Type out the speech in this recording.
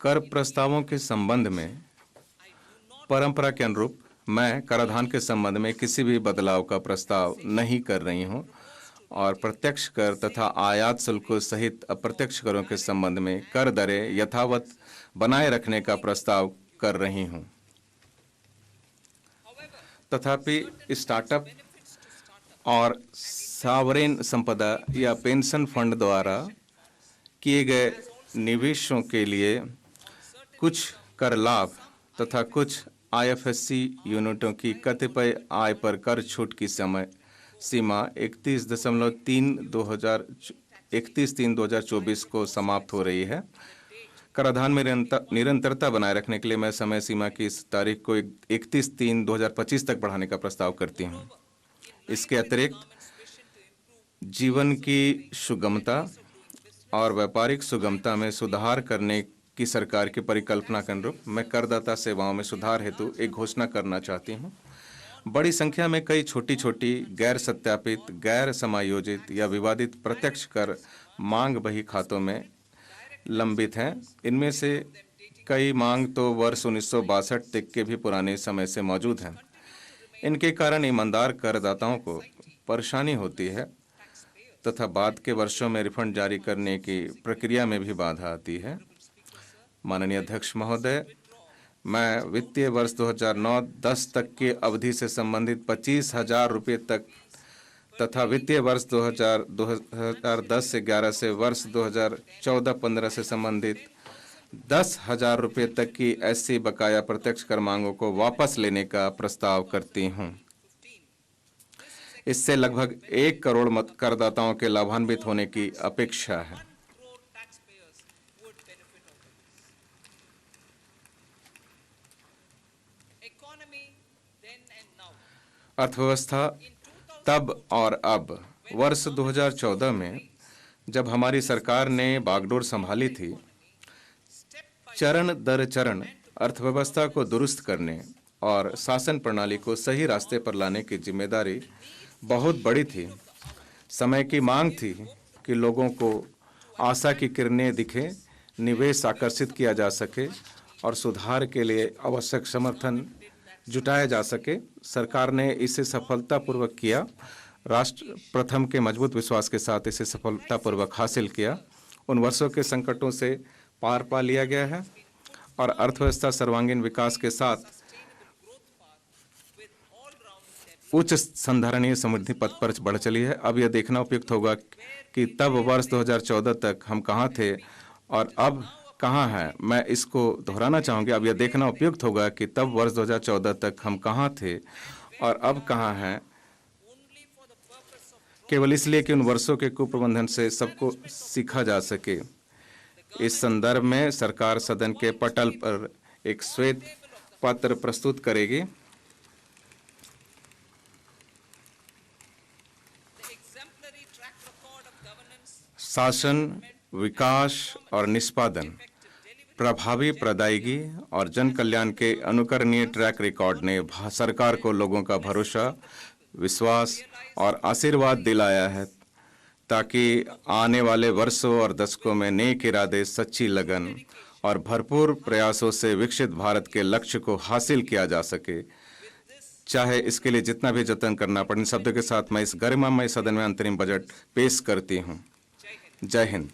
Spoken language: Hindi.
कर प्रस्तावों के संबंध में परंपरा के अनुरूप मैं कराधान के संबंध में किसी भी बदलाव का प्रस्ताव नहीं कर रही हूं और प्रत्यक्ष कर तथा आयात शुल्कों सहित अप्रत्यक्ष करों के संबंध में कर दरें यथावत बनाए रखने का प्रस्ताव कर रही हूं। तथापि स्टार्टअप और सॉवरेन संपदा या पेंशन फंड द्वारा किए गए निवेशों के लिए कुछ कर लाभ तथा कुछ आईएफएससी यूनिटों की कतिपय आय पर कर छूट की समय सीमा 31/3/2024 को समाप्त हो रही है। कराधान में निरंतरता बनाए रखने के लिए मैं समय सीमा की इस तारीख को 31/3/2025 तक बढ़ाने का प्रस्ताव करती हूँ। इसके अतिरिक्त जीवन की सुगमता और व्यापारिक सुगमता में सुधार करने की सरकार की परिकल्पना के अनुरूप मैं करदाता सेवाओं में सुधार हेतु एक घोषणा करना चाहती हूँ। बड़ी संख्या में कई छोटी-छोटी गैर सत्यापित, गैर समायोजित या विवादित प्रत्यक्ष कर मांग बही खातों में लंबित हैं। इनमें से कई मांग तो वर्ष 1962 तक के भी पुराने समय से मौजूद हैं। इनके कारण ईमानदार करदाताओं को परेशानी होती है तथा बाद के वर्षों में रिफंड जारी करने की प्रक्रिया में भी बाधा आती है। माननीय अध्यक्ष महोदय, मैं वित्तीय वर्ष 2009-10 तक की अवधि से संबंधित 25,000 रुपये तक तथा वित्तीय वर्ष 2010 से 11 से वर्ष 2014-15 से संबंधित 10,000 रुपये तक की ऐसी बकाया प्रत्यक्ष कर मांगों को वापस लेने का प्रस्ताव करती हूं। इससे लगभग 1 करोड़ करदाताओं के लाभान्वित होने की अपेक्षा है। अर्थव्यवस्था तब और अब वर्ष 2014 में जब हमारी सरकार ने बागडोर संभाली थी, चरण दर चरण अर्थव्यवस्था को दुरुस्त करने और शासन प्रणाली को सही रास्ते पर लाने की जिम्मेदारी बहुत बड़ी थी। समय की मांग थी कि लोगों को आशा की किरणें दिखे, निवेश आकर्षित किया जा सके और सुधार के लिए आवश्यक समर्थन जुटाया जा सके। सरकार ने इसे सफलतापूर्वक किया। राष्ट्र प्रथम के मजबूत विश्वास के साथ इसे सफलतापूर्वक हासिल किया। उन वर्षों के संकटों से पार पा लिया गया है और अर्थव्यवस्था सर्वांगीण विकास के साथ उच्च संधारणीय समृद्धि पथ पर बढ़ चली है। अब यह देखना उपयुक्त होगा कि तब वर्ष 2014 तक हम कहाँ थे और अब कहाँ हैं। मैं इसको दोहराना चाहूँगी। अब यह देखना उपयुक्त होगा कि तब वर्ष 2014 तक हम कहाँ थे और अब कहाँ हैं, केवल इसलिए कि उन वर्षों के कुप्रबंधन से सबको सीखा जा सके। इस संदर्भ में सरकार सदन के पटल पर एक श्वेत पत्र प्रस्तुत करेगी। शासन, विकास और निष्पादन, प्रभावी प्रदायगी और जन कल्याण के अनुकरणीय ट्रैक रिकॉर्ड ने सरकार को लोगों का भरोसा, विश्वास और आशीर्वाद दिलाया है ताकि आने वाले वर्षों और दशकों में नेक इरादे, सच्ची लगन और भरपूर प्रयासों से विकसित भारत के लक्ष्य को हासिल किया जा सके, चाहे इसके लिए जितना भी जतन करना पड़े। इन शब्दों के साथ मैं इस गरिमामय सदन में अंतरिम बजट पेश करती हूँ। जय हिंद।